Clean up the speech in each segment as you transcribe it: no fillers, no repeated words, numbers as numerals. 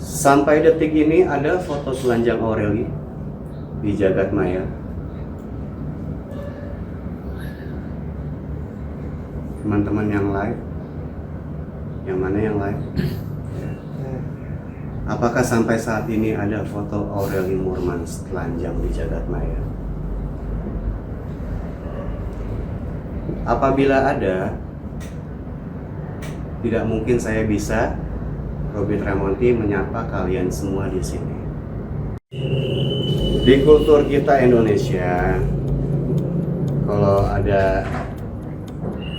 Sampai detik ini ada foto telanjang Aureli di jagat maya. Teman-teman yang live, yang mana yang live? Apakah sampai saat ini ada foto Aureli Moormans telanjang di jagat maya? Apabila ada, tidak mungkin saya bisa, Robby Tremonti, menyapa kalian semua di sini. Di kultur kita Indonesia, kalau ada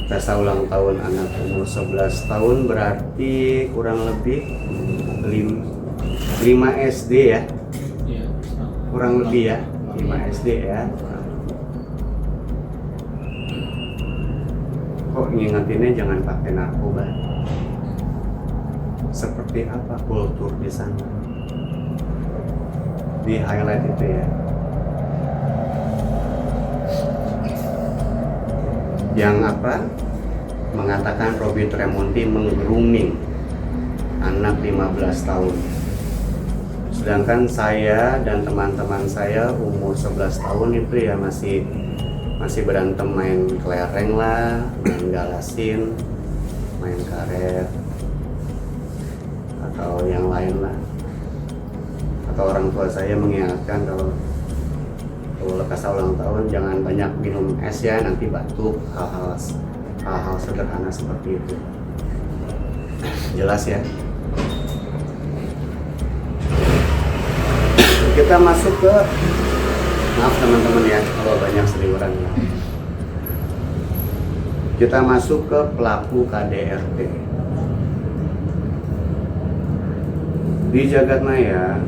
pesta ulang tahun anak umur 11 tahun berarti kurang lebih 5 SD ya? Kurang lebih ya, 5 SD ya. Kok ngingetinnya jangan pakai narkoba? Seperti apa kultur di sana? Di highlight itu ya. Yang apa? Mengatakan Robby Tremonti meng-grooming anak 15 tahun. Sedangkan saya dan teman-teman saya umur 11 tahun itu ya masih berantem main kelereng lah, main galasin, main karet, atau yang lain lah. Atau orang tua saya mengingatkan kalau lekas ulang tahun jangan banyak minum es ya, nanti batuk, hal-hal sederhana seperti itu. Jelas ya. Kita masuk ke, maaf teman-teman ya kalau banyak seliweran ya. Kita masuk ke pelaku KDRT. Di jagat maya,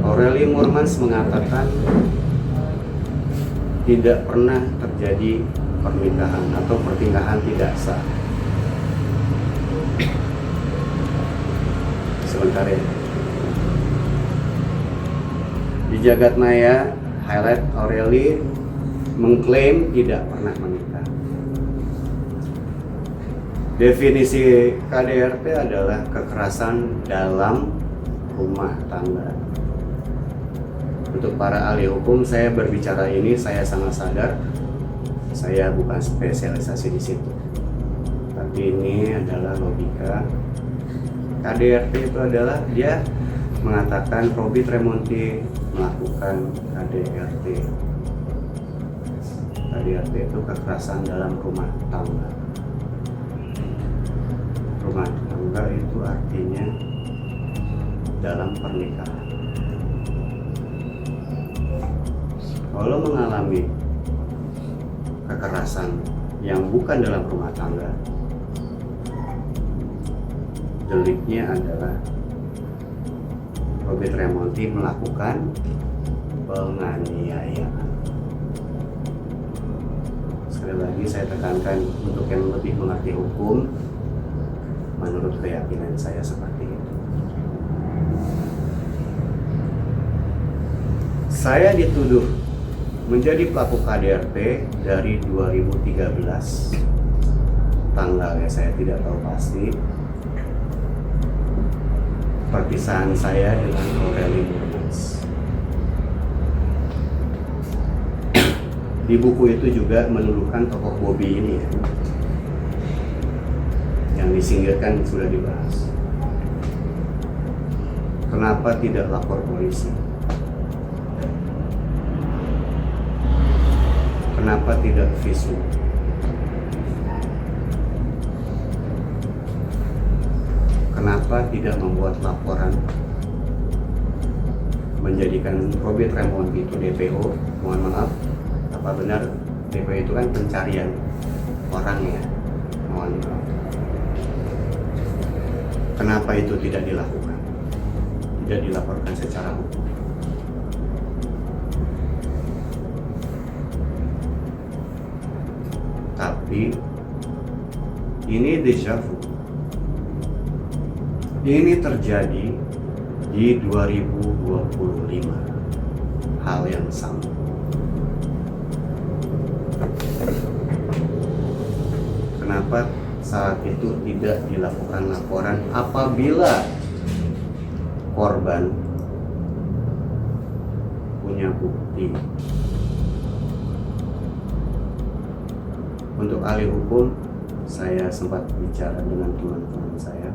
Aureli Moormans mengatakan tidak pernah terjadi pernikahan atau pertinggahan tidak sah. Sebentar ya. Di jagat maya, highlight Aureli mengklaim tidak pernah menikah. Definisi KDRT adalah kekerasan dalam rumah tangga. Untuk para ahli hukum, saya berbicara ini, saya sangat sadar saya bukan spesialisasi di situ. Tapi ini adalah logika. KDRT itu adalah dia mengatakan Robby Tremonti melakukan KDRT. KDRT itu kekerasan dalam rumah tangga. Rumah tangga itu artinya dalam pernikahan. Kalau mengalami kekerasan yang bukan dalam rumah tangga, deliknya adalah Robby Tremonti melakukan penganiayaan. Sekali lagi saya tekankan untuk yang lebih mengerti hukum, menurut keyakinan saya seperti itu. Saya dituduh menjadi pelaku KDRT dari 2013. Tanggalnya saya tidak tahu pasti. Perpisahan saya dengan Aureli Moormans. Di buku itu juga menuduhkan tokoh Bobby ini ya, yang disingkirkan sudah dibahas. Kenapa tidak lapor polisi? Kenapa tidak visum? Kenapa tidak membuat laporan menjadikan Robby Tremonti itu DPO? Mohon maaf, apa benar DPO itu kan pencarian orang ya? Mohon maaf. Kenapa itu tidak dilakukan? Tidak dilaporkan secara hukum. Tapi ini deja vu. Ini terjadi di 2025. Hal yang sama. Kenapa saat itu tidak dilakukan laporan apabila korban punya bukti. Untuk ahli hukum, saya sempat bicara dengan teman-teman saya.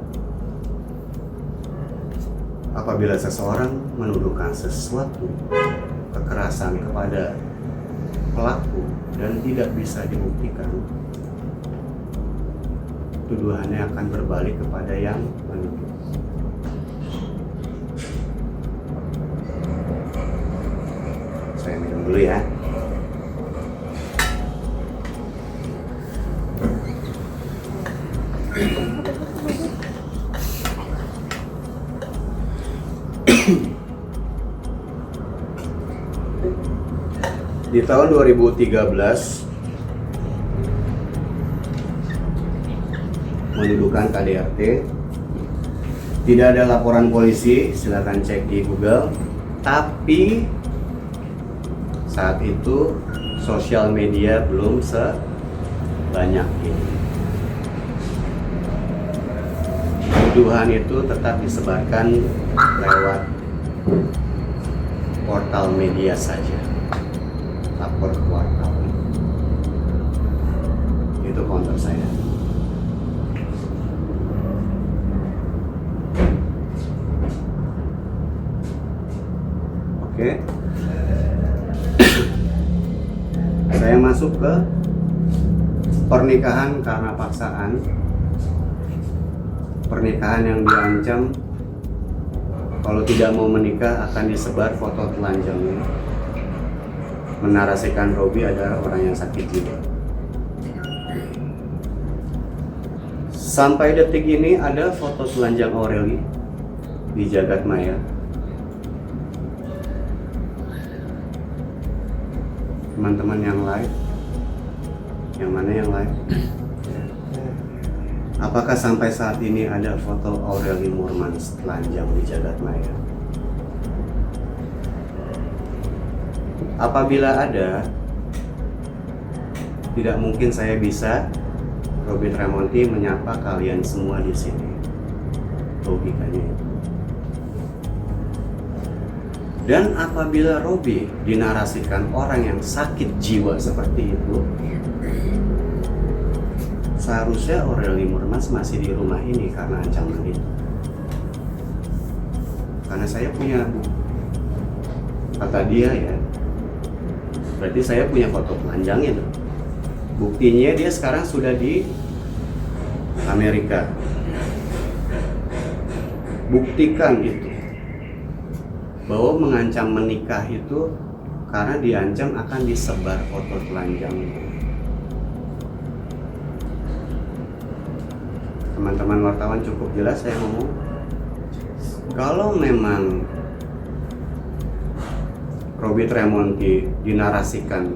Apabila seseorang menuduhkan sesuatu kekerasan kepada pelaku dan tidak bisa dibuktikan, tuduhannya akan berbalik kepada yang menuduh. Saya minum dulu ya. Di tahun 2013 mendudukan KDRT, tidak ada laporan polisi, silakan cek di Google. Tapi saat itu sosial media belum sebanyak ini. Tuduhan itu tetap disebarkan lewat portal media saja, lapor ke wartawan. Itu counter saya. Oke. Saya masuk ke pernikahan karena paksaan. Pernikahan yang diancam kalau tidak mau menikah akan disebar foto telanjangnya, menarasikan Robby adalah orang yang sakit jiwa. Sampai detik ini ada foto telanjang Aureli di jagat maya. Teman-teman yang live, yang mana yang live? Apakah sampai saat ini ada foto Aureli Moormans telanjang di jagat maya? Apabila ada, tidak mungkin saya bisa, Robby Tremonti, menyapa kalian semua di sini. Logikanya itu. Dan apabila Robby dinarasikan orang yang sakit jiwa seperti itu, seharusnya Aureli Moormans masih di rumah ini karena ancaman itu. Karena saya punya, kata dia ya, berarti saya punya foto telanjangnya. Buktinya dia sekarang sudah di Amerika. Buktikan itu, bahwa mengancam menikah itu karena diancam akan disebar foto telanjang. Teman-teman wartawan cukup jelas saya ngomong. Kalau memang Robby Tremonti dinarasikan